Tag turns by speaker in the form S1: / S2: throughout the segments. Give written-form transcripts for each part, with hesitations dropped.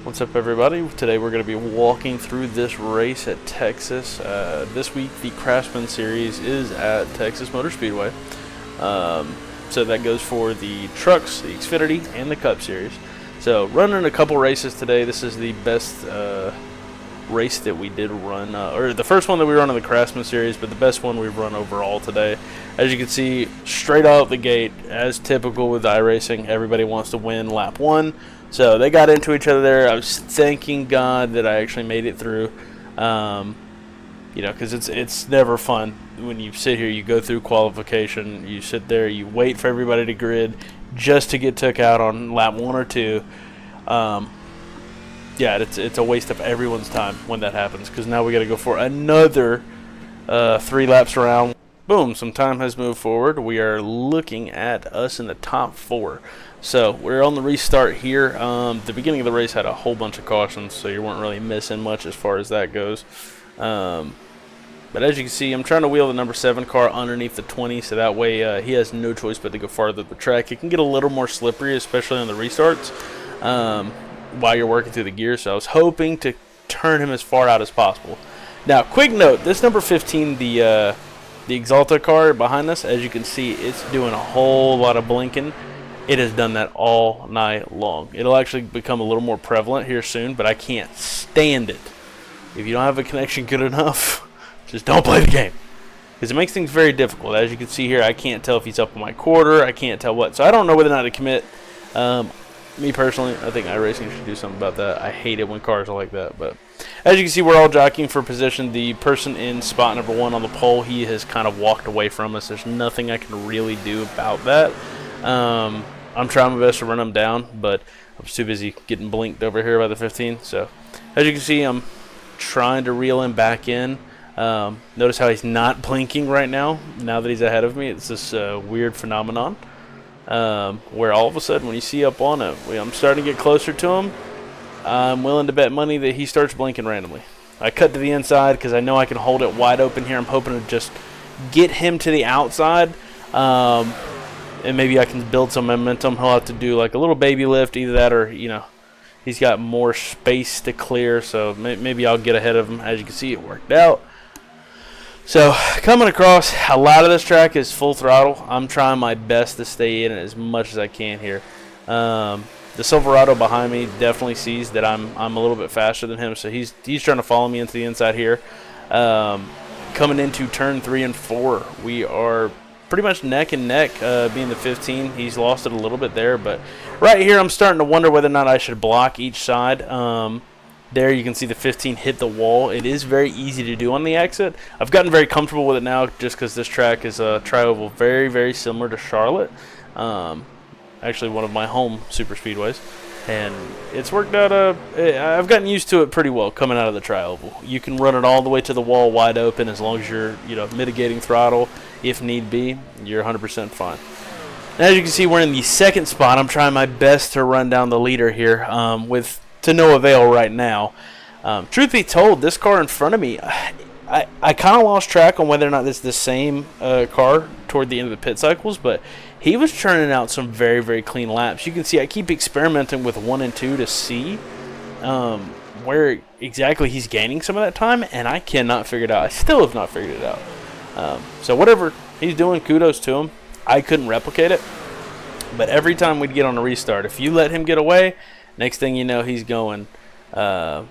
S1: What's up, everybody? Today we're going to be walking through this race at Texas. This week the Craftsman Series is at Texas Motor Speedway. So that goes for the trucks, the Xfinity, and the Cup Series. So running a couple races today. This is the best race that we did run, or the first one that we run in the Craftsman Series, but the best one we've run overall today. As you can see, straight out the gate, as typical with iRacing, everybody wants to win lap one. So they got into each other there. I was thanking God that I actually made it through. Because it's never fun when you sit here, you go through qualification, you sit there, you wait for everybody to grid just to get took out on lap one or two. It's a waste of everyone's time when that happens, because now we got to go for another 3 laps around. Boom, some time has moved forward. We are looking at us in the top 4. So we're on the restart here. The beginning of the race had a whole bunch of cautions, so you weren't really missing much as far as that goes. But as you can see, I'm trying to wheel the number 7 car underneath the 20, so that way he has no choice but to go farther up the track. It can get a little more slippery, especially on the restarts, while you're working through the gears. So I was hoping to turn him as far out as possible. Now, quick note, this number 15, the Exalta car behind us, as you can see, it's doing a whole lot of blinking. It has done that all night long. It'll actually become a little more prevalent here soon, but I can't stand it. If you don't have a connection good enough, just don't play the game, because it makes things very difficult. As you can see here, I can't tell if he's up on my quarter. I can't tell what. So I don't know whether or not to commit. Me personally, I think iRacing should do something about that. I hate it when cars are like that. But as you can see, we're all jockeying for position. The person in spot number 1 on the pole, he has kind of walked away from us. There's nothing I can really do about that. I'm trying my best to run him down, but I'm too busy getting blinked over here by the 15. So as you can see, I'm trying to reel him back in. Notice how he's not blinking right now that he's ahead of me. It's this weird phenomenon where all of a sudden when you see up on him, I'm starting to get closer to him, I'm willing to bet money that he starts blinking randomly. I cut to the inside because I know I can hold it wide open here. I'm hoping to just get him to the outside, and maybe I can build some momentum. He'll have to do like a little baby lift, either that or, he's got more space to clear, so maybe I'll get ahead of him. As you can see, it worked out. So coming across, a lot of this track is full throttle. I'm trying my best to stay in it as much as I can here. The Silverado behind me definitely sees that I'm a little bit faster than him, so he's trying to follow me into the inside here. Coming into turn 3 and 4, we are pretty much neck and neck, being the 15. He's lost it a little bit there, but right here I'm starting to wonder whether or not I should block each side. There you can see the 15 hit the wall. It is very easy to do on the exit. I've gotten very comfortable with it now, just because this track is a tri-oval, very, very similar to Charlotte. Actually one of my home super speedways, and it's worked out. I've gotten used to it pretty well coming out of the tri-oval. You can run it all the way to the wall wide open, as long as you're mitigating throttle if need be. You're 100% fine. And as you can see, we're in the 2nd spot. I'm trying my best to run down the leader here, to no avail right now. Truth be told, this car in front of me, I kind of lost track on whether or not it's the same car toward the end of the pit cycles, but he was churning out some very, very clean laps. You can see I keep experimenting with 1 and 2 to see where exactly he's gaining some of that time, and I cannot figure it out. I still have not figured it out. So whatever he's doing, kudos to him. I couldn't replicate it, but every time we'd get on a restart, if you let him get away, next thing you know, he's going 2 or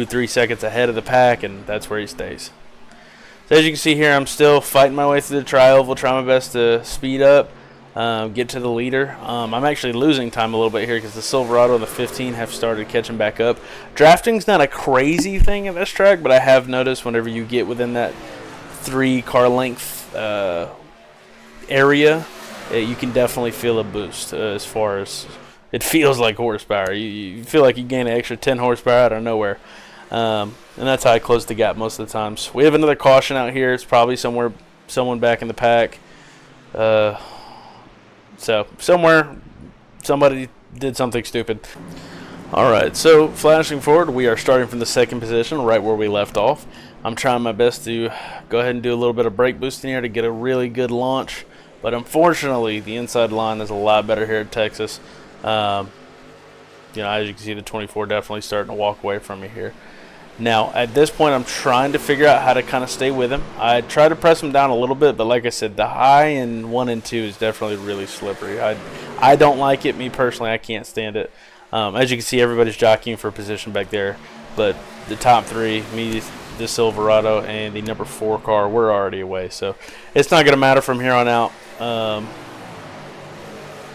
S1: 3 seconds ahead of the pack, and that's where he stays. So as you can see here, I'm still fighting my way through the tri-oval, trying my best to speed up, get to the leader. I'm actually losing time a little bit here because the Silverado and the 15 have started catching back up. Drafting's not a crazy thing at this track, but I have noticed whenever you get within that 3 car length area, you can definitely feel a boost as far as it feels like horsepower. You feel like you gain an extra 10 horsepower out of nowhere. And that's how I close the gap most of the times. We have another caution out here. It's probably someone back in the pack. So somewhere somebody did something stupid. Alright, so flashing forward, we are starting from the 2nd position, right where we left off. I'm trying my best to go ahead and do a little bit of brake boosting here to get a really good launch. But unfortunately, the inside line is a lot better here at Texas. as you can see, the 24 definitely starting to walk away from me here. Now, at this point, I'm trying to figure out how to kind of stay with him. I try to press him down a little bit, but like I said, the high in 1 and 2 is definitely really slippery. I don't like it. Me personally, I can't stand it. As you can see, everybody's jockeying for position back there, but the top 3, me, the Silverado, and the number 4 car, we're already away. So it's not going to matter from here on out.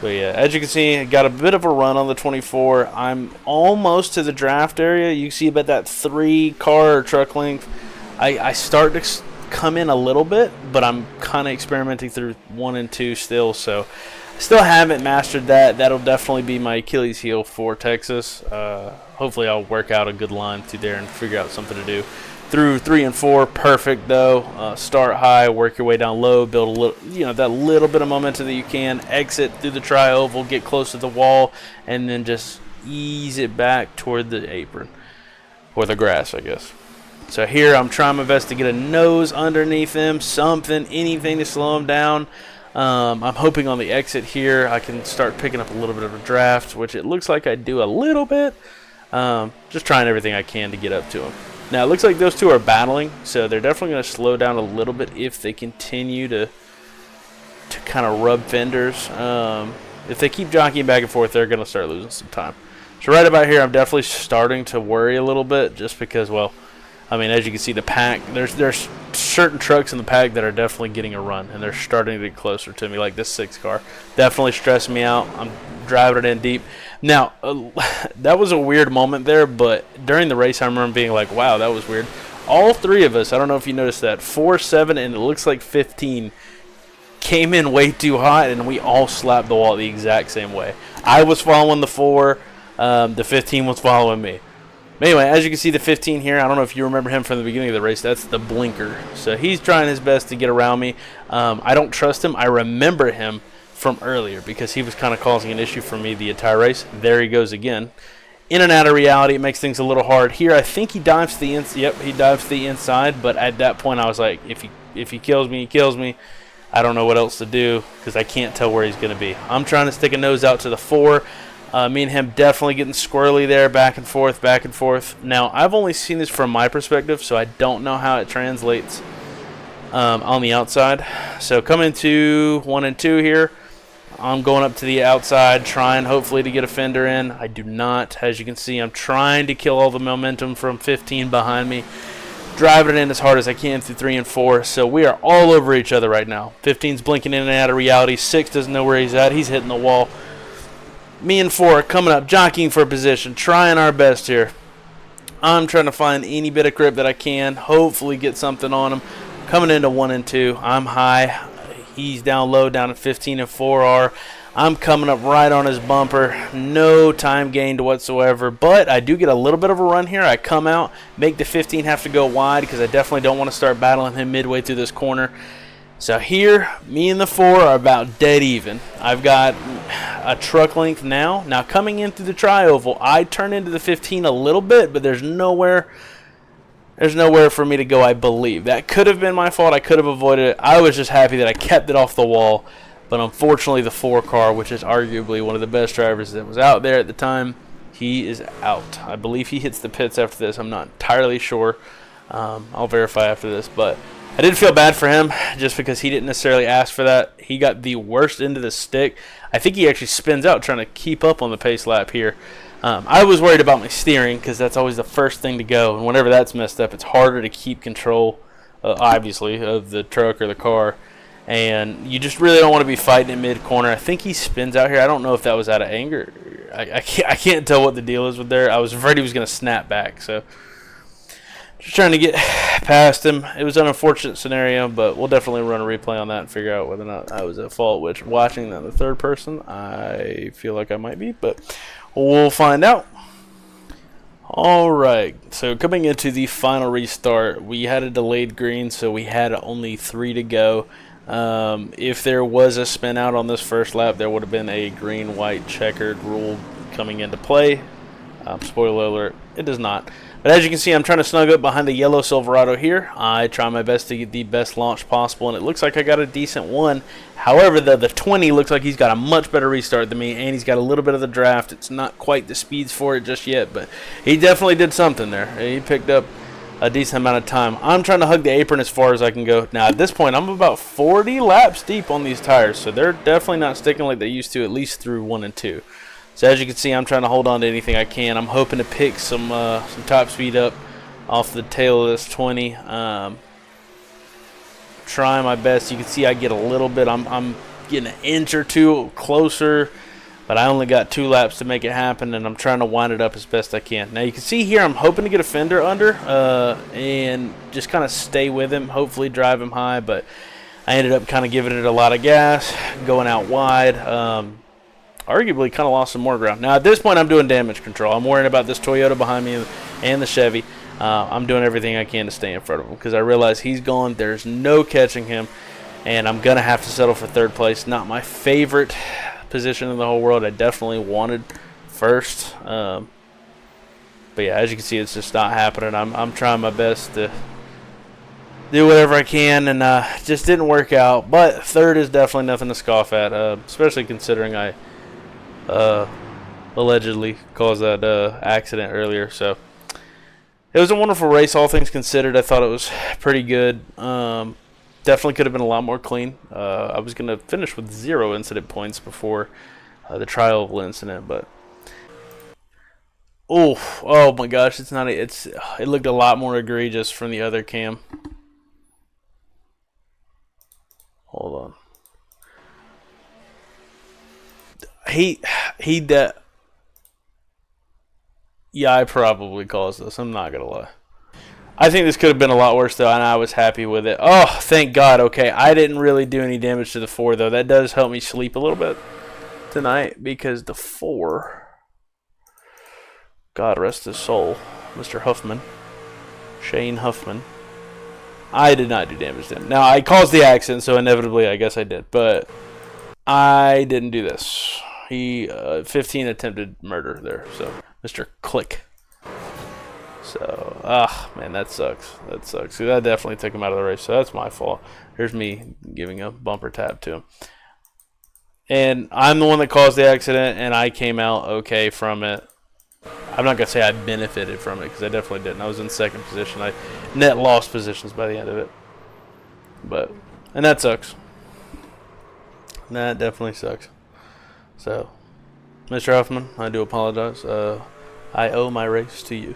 S1: But yeah, as you can see, I got a bit of a run on the 24. I'm almost to the draft area. You can see about that 3 car or truck length. I start to come in a little bit, but I'm kind of experimenting through 1 and 2 still. So I still haven't mastered that. That'll definitely be my Achilles heel for Texas. Hopefully I'll work out a good line through there and figure out something to do. Through 3 and 4, perfect though. Start high, work your way down low, build a little, that little bit of momentum that you can. Exit through the tri-oval, get close to the wall, and then just ease it back toward the apron or the grass, I guess. So here I'm trying my best to get a nose underneath him, something, anything to slow him down. I'm hoping on the exit here I can start picking up a little bit of a draft, which it looks like I do a little bit. Just trying everything I can to get up to him. Now, it looks like those two are battling, so they're definitely going to slow down a little bit if they continue to kind of rub fenders. If they keep jockeying back and forth, they're going to start losing some time. So right about here, I'm definitely starting to worry a little bit just because, well, I mean, as you can see, the pack, there's certain trucks in the pack that are definitely getting a run, and they're starting to get closer to me, like this 6 car. Definitely stressing me out. I'm driving it in deep. Now, that was a weird moment there, but during the race, I remember being like, wow, that was weird. All 3 of us, I don't know if you noticed that, 4, 7, and it looks like 15 came in way too hot, and we all slapped the wall the exact same way. I was following the 4, the 15 was following me. Anyway, as you can see, the 15 here, I don't know if you remember him from the beginning of the race. That's the blinker. So he's trying his best to get around me. I don't trust him. I remember him from earlier because he was kind of causing an issue for me the entire race. There he goes again. In and out of reality, it makes things a little hard. Here, I think he dives to the inside. Yep, he dives to the inside. But at that point, I was like, if he kills me, he kills me. I don't know what else to do because I can't tell where he's going to be. I'm trying to stick a nose out to the 4. Me and him definitely getting squirrely there, back and forth, back and forth. Now, I've only seen this from my perspective, so I don't know how it translates on the outside. So coming to 1 and 2 here, I'm going up to the outside, trying hopefully to get a fender in. I do not. As you can see, I'm trying to kill all the momentum from 15 behind me, driving it in as hard as I can through 3 and 4. So we are all over each other right now. 15's blinking in and out of reality. 6 doesn't know where he's at. He's hitting the wall. Me and 4 coming up, jockeying for a position, trying our best here. I'm trying to find any bit of grip that I can, hopefully get something on him. Coming into 1 and 2, I'm high. He's down low, down at 15 and 4R. I'm coming up right on his bumper. No time gained whatsoever, but I do get a little bit of a run here. I come out, make the 15 have to go wide because I definitely don't want to start battling him midway through this corner. So here, me and the 4 are about dead even. I've got a truck length now. Now coming in through the tri-oval, I turn into the 15 a little bit, but there's nowhere for me to go, I believe. That could have been my fault. I could have avoided it. I was just happy that I kept it off the wall. But unfortunately, the 4 car, which is arguably one of the best drivers that was out there at the time, he is out. I believe he hits the pits after this. I'm not entirely sure. I'll verify after this, but I did feel bad for him just because he didn't necessarily ask for that. He got the worst end of the stick. I think he actually spins out trying to keep up on the pace lap here. I was worried about my steering because that's always the first thing to go. And whenever that's messed up, it's harder to keep control, obviously, of the truck or the car. And you just really don't want to be fighting in mid-corner. I think he spins out here. I don't know if that was out of anger. I can't tell what the deal is with there. I was afraid he was going to snap back. So just trying to get past him. It was an unfortunate scenario, but we'll definitely run a replay on that and figure out whether or not I was at fault, which watching that in the third person, I feel like I might be, but we'll find out. All right, so coming into the final restart, we had a delayed green, so we had only 3 to go. If there was a spin out on this first lap, there would have been a green-white checkered rule coming into play. Spoiler alert, it does not. But as you can see, I'm trying to snug up behind the yellow Silverado here. I try my best to get the best launch possible, and it looks like I got a decent one. However, the 20 looks like he's got a much better restart than me, and he's got a little bit of the draft. It's not quite the speeds for it just yet, but he definitely did something there. He picked up a decent amount of time. I'm trying to hug the apron as far as I can go. Now, at this point, I'm about 40 laps deep on these tires, so they're definitely not sticking like they used to, at least through 1 and 2. So as you can see, I'm trying to hold on to anything I can. I'm hoping to pick some top speed up off the tail of this 20. Trying my best. You can see I get a little bit. I'm getting an inch or two closer, but I only got 2 laps to make it happen, and I'm trying to wind it up as best I can. Now you can see here I'm hoping to get a fender under and just kind of stay with him, hopefully drive him high, but I ended up kind of giving it a lot of gas, going out wide. Arguably kind of lost some more ground. Now at this point I'm doing damage control. I'm worrying about this Toyota behind me and the Chevy. I'm doing everything I can to stay in front of him because I realize he's gone. There's no catching him, and I'm going to have to settle for 3rd place. Not my favorite position in the whole world. I definitely wanted 1st. But yeah, as you can see, it's just not happening. I'm trying my best to do whatever I can, and just didn't work out. But 3rd is definitely nothing to scoff at, especially considering I allegedly caused that accident earlier. So it was a wonderful race, all things considered. I thought it was pretty good. Definitely could have been a lot more clean. I was going to finish with 0 incident points before the trial incident, but oh my gosh, it looked a lot more egregious from the other cam. Hold on. Yeah, I probably caused this. I'm not going to lie. I think this could have been a lot worse, though, and I was happy with it. Oh, thank God. Okay, I didn't really do any damage to the 4, though. That does help me sleep a little bit tonight because the 4, God rest his soul, Mr. Huffman, Shane Huffman, I did not do damage to him. Now, I caused the accident, so inevitably I guess I did, but I didn't do this. He 15 attempted murder there, so Mr. Click. So, man, that sucks. That sucks. See, that definitely took him out of the race, so that's my fault. Here's me giving a bumper tap to him. And I'm the one that caused the accident, and I came out okay from it. I'm not going to say I benefited from it, because I definitely didn't. I was in 2nd position. I net lost positions by the end of it. And that sucks. That definitely sucks. So, Mr. Huffman, I do apologize. I owe my race to you.